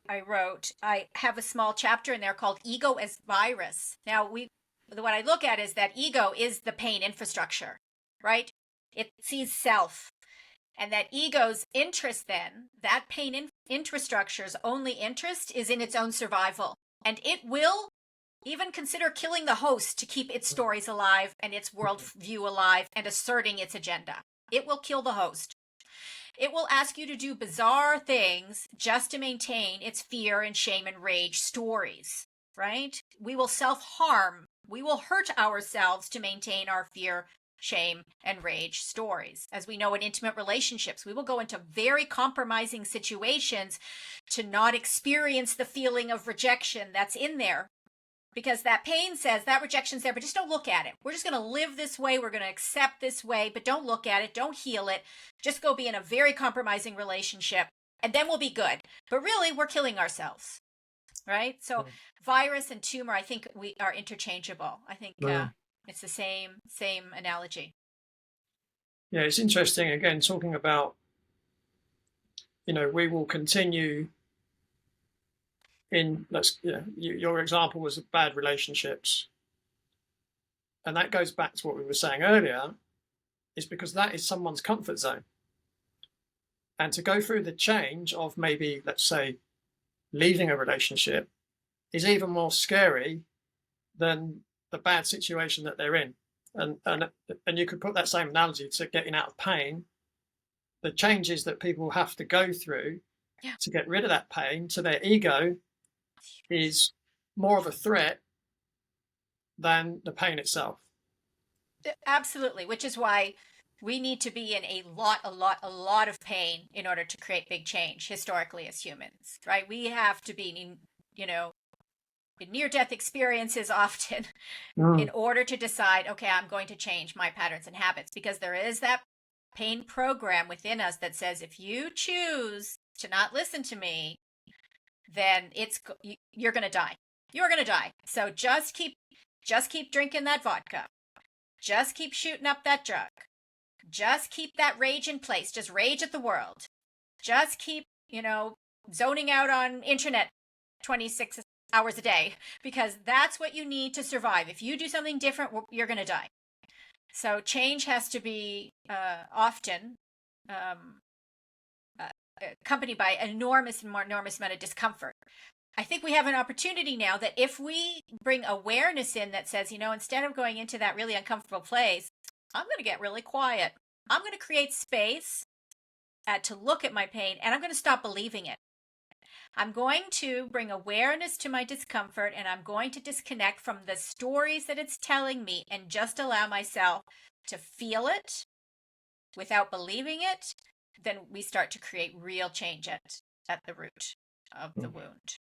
I wrote, I have a small chapter in there called Ego as Virus. Now, what I look at is that ego is the pain infrastructure, right? It sees self. And that ego's interest then, that pain infrastructure's only interest is in its own survival. And it will even consider killing the host to keep its stories alive and its worldview alive and asserting its agenda. It will kill the host. It will ask you to do bizarre things just to maintain its fear and shame and rage stories, right? We will self-harm. We will hurt ourselves to maintain our fear, shame, and rage stories. As we know in intimate relationships, we will go into very compromising situations to not experience the feeling of rejection that's in there. Because that pain says that rejection's there, but just don't look at it. We're just going to live this way. We're going to accept this way, but don't look at it. Don't heal it. Just go be in a very compromising relationship, and then we'll be good. But really, we're killing ourselves, right? So virus and tumor, I think we are interchangeable. I think it's the same analogy. Yeah, it's interesting, again, talking about, we will continue in, your example was bad relationships. And that goes back to what we were saying earlier, is because that is someone's comfort zone. And to go through the change of maybe, let's say, leaving a relationship is even more scary than the bad situation that they're in. And you could put that same analogy to getting out of pain. The changes that people have to go through to get rid of that pain to their ego is more of a threat than the pain itself. Absolutely, which is why we need to be in a lot of pain in order to create big change historically as humans, right? We have to be in near-death experiences often in order to decide, okay, I'm going to change my patterns and habits, because there is that pain program within us that says, if you choose to not listen to me, then you're going to die. You're going to die. So just keep drinking that vodka. Just keep shooting up that drug. Just keep that rage in place. Just rage at the world. Just keep, zoning out on internet 26 hours a day, because that's what you need to survive. If you do something different, you're going to die. So change has to be often accompanied by enormous amount of discomfort. I think we have an opportunity now that if we bring awareness in that says, instead of going into that really uncomfortable place, I'm going to get really quiet. I'm going to create space to look at my pain, and I'm going to stop believing it. I'm going to bring awareness to my discomfort, and I'm going to disconnect from the stories that it's telling me and just allow myself to feel it without believing it. Then we start to create real change at the root of the wound.